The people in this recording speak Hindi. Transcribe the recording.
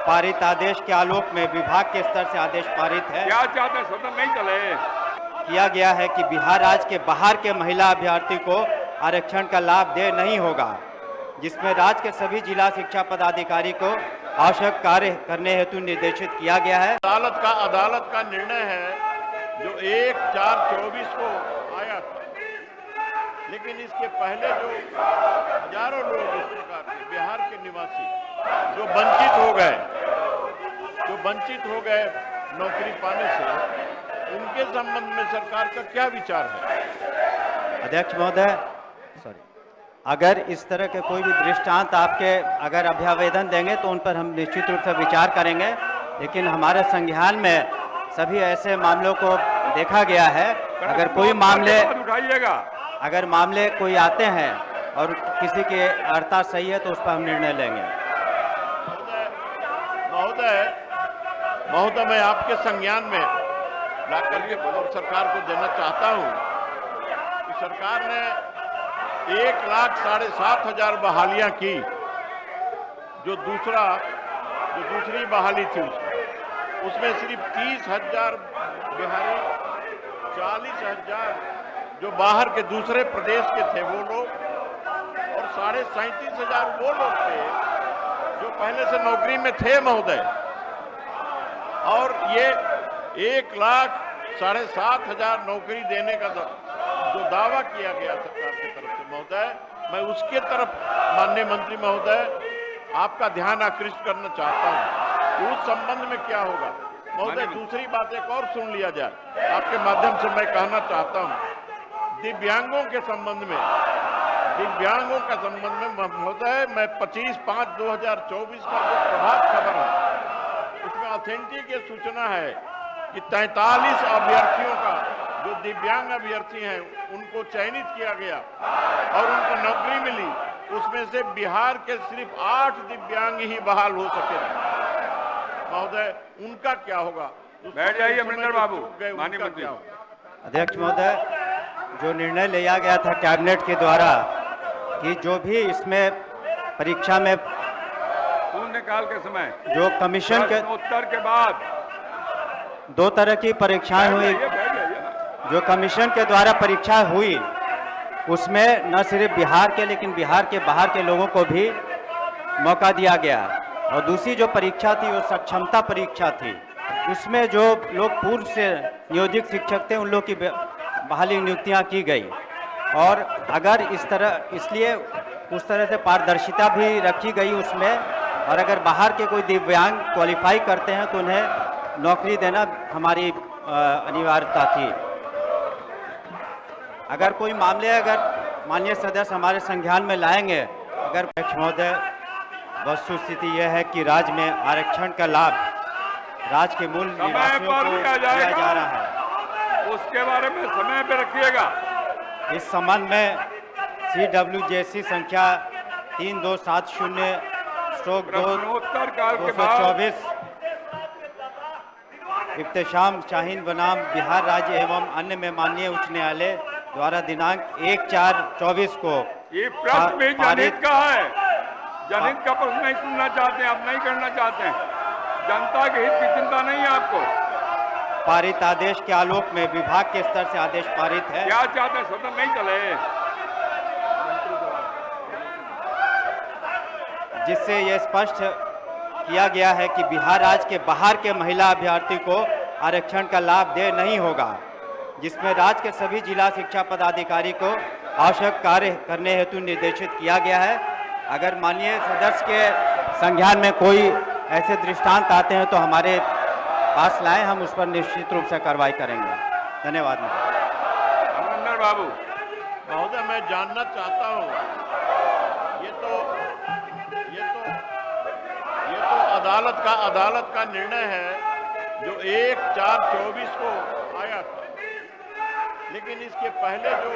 पारित आदेश के आलोक में विभाग के स्तर से आदेश पारित है। क्या चाहते हैं, सदन नहीं चले। किया गया है कि बिहार राज्य के बाहर के महिला अभ्यर्थी को आरक्षण का लाभ दे नहीं होगा, जिसमें राज्य के सभी जिला शिक्षा पदाधिकारी को आवश्यक कार्य करने हेतु निर्देशित किया गया है। अदालत का निर्णय है जो 1/4/24 को आया था, लेकिन इसके पहले जो हजारों लोग इस प्रकार के बिहार के निवासी जो वंचित हो गए नौकरी पाने से, उनके संबंध में सरकार का क्या विचार है? अध्यक्ष महोदय, अगर इस तरह के कोई भी दृष्टांत आपके अगर अभ्यावेदन देंगे तो उन पर हम निश्चित रूप से विचार करेंगे, लेकिन हमारे संज्ञान में सभी ऐसे मामलों को देखा गया है। अगर कोई मामले उठाइएगा, अगर मामले कोई आते हैं और किसी की अर्ता सही है तो उस पर हम निर्णय लेंगे। महोदय, मैं आपके संज्ञान में लाकर के सरकार को देना चाहता हूं कि सरकार ने 1,07,500 बहालियां की। जो दूसरी बहाली थी उसमें सिर्फ 30,000 बिहारी, 40,000 जो बाहर के दूसरे प्रदेश के थे वो लोग, और 37,500 वो लोग थे जो पहले से नौकरी में थे महोदय। और ये 1,07,500 नौकरी देने का जो दावा किया गया सरकार की तरफ से महोदय, मैं उसके तरफ माननीय मंत्री महोदय आपका ध्यान आकृष्ट करना चाहता हूं। उस संबंध में क्या होगा महोदय? दूसरी बात एक और सुन लिया जाए, आपके माध्यम से मैं कहना चाहता हूं, दिव्यांगों के संबंध में महोदय, मैं 25/5/2024 का जो प्रभात खबर है उसमें ऑथेंटिक ये सूचना है कि 43 अभ्यर्थियों का जो दिव्यांग अभ्यर्थी हैं उनको चयनित किया गया और उनको नौकरी मिली। उसमें से बिहार के सिर्फ 8 दिव्यांग ही बहाल हो सके महोदय, उनका क्या होगा? बैठ जाइए अमरिंदर बाबू। माननीय मंत्री। अध्यक्ष महोदय, जो निर्णय लिया गया था कैबिनेट के द्वारा कि जो भी इसमें परीक्षा में शून्यकाल के समय जो कमीशन के उत्तर के बाद 2 तरह की परीक्षाएं हुई, जो कमीशन के द्वारा परीक्षा हुई उसमें न सिर्फ बिहार के लेकिन बिहार के बाहर के लोगों को भी मौका दिया गया। और दूसरी जो परीक्षा थी वो सक्षमता परीक्षा थी, उसमें जो लोग पूर्व से नियोजित शिक्षक थे उन लोग की बहाली नियुक्तियां की गई। और अगर इसलिए उस तरह से पारदर्शिता भी रखी गई उसमें, और अगर बाहर के कोई दिव्यांग क्वालिफाई करते हैं तो उन्हें नौकरी देना हमारी अनिवार्यता थी। अगर कोई मामले माननीय सदस्य हमारे संज्ञान में लाएंगे, अगर अध्यक्ष महोदय, वस्तुस्थिति यह है कि राज्य में आरक्षण का लाभ राज्य के मूल निवासियों को दिया जा रहा है। उसके बारे में समय पे रखिएगा। इस संबंध में CWJC संख्या 3270/2/2024 इब्तिशाम शाहीन बनाम बिहार राज्य एवं अन्य में माननीय उच्च न्यायालय द्वारा दिनांक 1/4/24 को ये प्रश्न भी जनहित का है। जनहित का प्रश्न नहीं सुनना चाहते हैं, आप नहीं करना चाहते हैं। जनता के हित की चिंता नहीं है आपको। पारित आदेश के आलोक में विभाग के स्तर से आदेश पारित है। क्या चाहते हैं, सदन नहीं चले। जिससे यह स्पष्ट किया गया है कि बिहार राज्य के बाहर के महिला अभ्यर्थी को आरक्षण का लाभ दे नहीं होगा, जिसमें राज्य के सभी जिला शिक्षा पदाधिकारी को आवश्यक कार्य करने हेतु निर्देशित किया गया है। अगर माननीय सदस्य के संज्ञान में कोई ऐसे दृष्टांत आते हैं तो हमारे पास लाएं, हम उस पर निश्चित रूप से कार्रवाई करेंगे। धन्यवाद। अमरिंदर बाबू। महोदय, मैं जानना चाहता हूं, ये तो अदालत का निर्णय है जो 1/4/24 को आया था, लेकिन इसके पहले जो